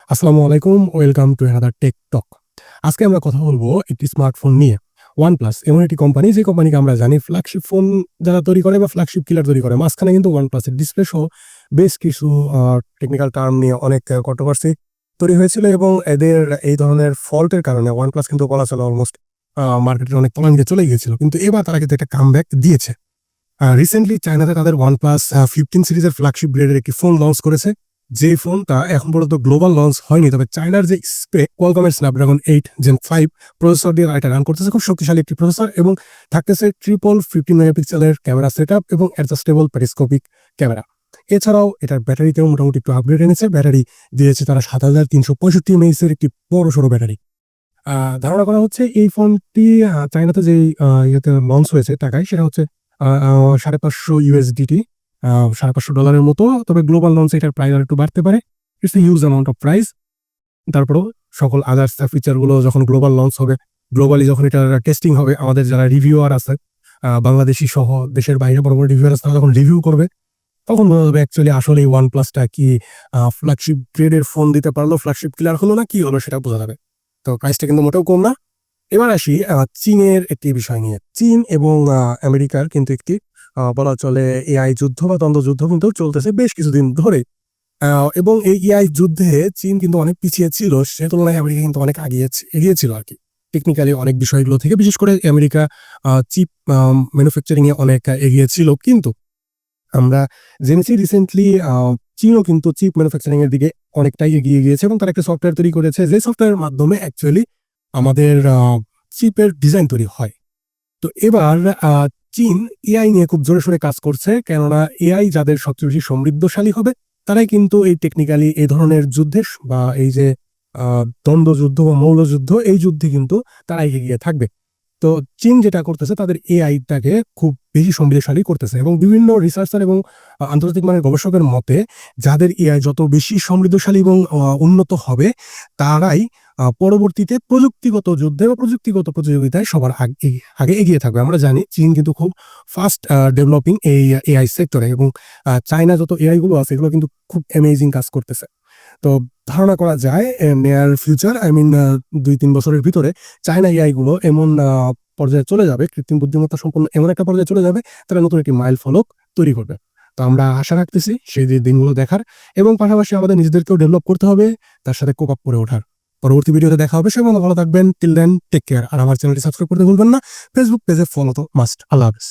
আসসালামু আলাইকুম, welcome to another take টক। আজকে আমরা কথা বলবো একটি স্মার্টফোন নিয়ে। OnePlus এমন একটি কোম্পানি, যে কোম্পানিকে আমরা জানি ফ্ল্যাগশিপ ফোন যারা তৈরি করে বা ফ্ল্যাগশিপ কিলার তৈরি করে। মাঝখানে কিন্তু OnePlus এর ডিসপ্লে সহ বেশ কিছু টেকনিক্যাল টার্ম নিয়ে অনেক কন্ট্রোভার্সি তৈরি হয়েছিল এবং এদের এই ধরনের ফল্টের কারণে OnePlus কিন্তু বলা চলে অলমোস্ট মার্কেটের অনেক তলানিতে চলে গিয়েছিল। কিন্তু এবার তারা কিন্তু একটা কামব্যাক দিয়েছে। রিসেন্টলি চায়নাতে তাদের OnePlus 15 সিরিজের ফ্ল্যাগশিপ গ্রেডের একটি ফোন লঞ্চ করেছে। যে ফোনটা এখন পর্যন্ত গ্লোবাল লঞ্চ হয়নি, তবে চায়নার যে স্পেক কোয়ালকমের স্ন্যাপড্রাগন 8 Gen 5 প্রসেসর দিয়ে এটা রান করতেছে। খুব শক্তিশালী একটি প্রসেসর এবং থাকতেছে ট্রিপল 15 মেগাপিক্সেলের ক্যামেরা সেটআপ এবং অ্যাডজাস্টেবল পেরিস্কোপিক ক্যামেরা। এছাড়াও এটার ব্যাটারিতেও মোটামুটি একটু আপগ্রেড এনেছে। ব্যাটারি দিয়েছে তারা 7365 mAh এর একটি বড়সড় ব্যাটারি। ধারণা করা হচ্ছে এই ফোনটি চায়নাতে যে ইয়েতে লঞ্চ হয়েছে টাকায়, সেটা হচ্ছে $550 $550 মতো। তবে গ্লোবাল লঞ্চে এটার প্রাইস আর একটু বাড়তে পারে। It's a huge amount of price. তারপরেও সকল আদার্স ফিচারগুলো যখন গ্লোবাল লঞ্চ হবে, গ্লোবালি যখন এটার টেস্টিং হবে, আমাদের যারা রিভিউয়ার আছে বাংলাদেশি সহ দেশের বাইরে বড় বড় রিভিউয়ার আছে, তারা যখন রিভিউ করবে তখন বোঝা যাবে অ্যাকচুয়ালি আসলে এই OnePlusটা কি ফ্ল্যাগশিপ গ্রেডের ফোন দিতে পারলো, ফ্ল্যাগশিপ কিলার হলো না কি হলো, সেটা বোঝা যাবে। তো প্রাইসটা কিন্তু মোটেও কম না। এবার আসি চীনের একটি বিষয় নিয়ে। চীন এবং আমেরিকার কিন্তু একটি বলা চলে এআই যুদ্ধ বা দ্বন্দ্বযুদ্ধ কিন্তু চলতেছে বেশ কিছুদিন ধরে। এবং এই এআই যুদ্ধে চীন কিন্তু অনেক পিছিয়ে ছিল, সে তুলনায় আমেরিকা কিন্তু অনেক এগিয়ে ছিল আর কি, টেকনিক্যালি অনেক বিষয়গুলো থেকে। বিশেষ করে আমেরিকা চিপ ম্যানুফ্যাকচারিং এ অনেক এগিয়ে ছিল, কিন্তু আমরা জেনেছি রিসেন্টলি চীনও কিন্তু চিপ ম্যানুফ্যাকচারিং এর দিকে অনেকটাই এগিয়ে গিয়েছে এবং তারা একটা সফটওয়্যার তৈরি করেছে, যে সফটওয়্যারের মাধ্যমে অ্যাকচুয়ালি আমাদের চিপের ডিজাইন তৈরি হয়। তো এবার চীন এআই নিয়ে খুব জোরে সোরে কাজ করছে, কেননা এআই যাদের সবচেয়ে বেশি সমৃদ্ধশালী হবে তারাই কিন্তু এই টেকনিক্যালি এই ধরনের যুদ্ধে বা এই যে দ্বন্দ্বযুদ্ধ বা মৌলযুদ্ধ, এই যুদ্ধে কিন্তু তারাই এগিয়ে থাকবে। তো চীন যেটা করতেছে, তাদের এআইটাকে খুব বেশি সমৃদ্ধশালী করতেছে এবং বিভিন্ন রিসার্চার এবং আন্তর্জাতিক মানের গবেষকের মতে যাদের এআই যত বেশি সমৃদ্ধশালী এবং উন্নত হবে, তারাই পরবর্তীতে প্রযুক্তিগত যুদ্ধে বা প্রযুক্তিগত প্রতিযোগিতায় সবার আগে এগিয়ে থাকবে। আমরা জানি চীন কিন্তু খুব ফাস্ট ডেভেলপিং এই এআই সেক্টরে, এবং চায়না যত এআই গুলো আছে এগুলো কিন্তু খুব অ্যামেজিং কাজ করতেছে। তো ধারণা করা যায় নিয়ার ফিউচার, 2-3 বছরের ভিতরে চায়না এআই গুলো এমন পর্যায়ে চলে যাবে, কৃত্রিম বুদ্ধিমত্তা সম্পন্ন এমন একটা পর্যায়ে চলে যাবে, তারা নতুন একটি মাইল ফলক তৈরি করবে। তো আমরা আশা রাখতেছি সেই দিনগুলো দেখার, এবং পাশাপাশি আমাদের নিজেদেরকেও ডেভেলপ করতে হবে, তার সাথে কোপ আপ করে ওঠার। পরবর্তী ভিডিওতে দেখা হবে, সবাই ভালো থাকবেন। Till then take care. আর আমার চ্যানেলটি সাবস্ক্রাইব করতে ভুলবেন না। ফেসবুক পেজে ফলো তো মাস্ট। আল্লাহ হাফেজ।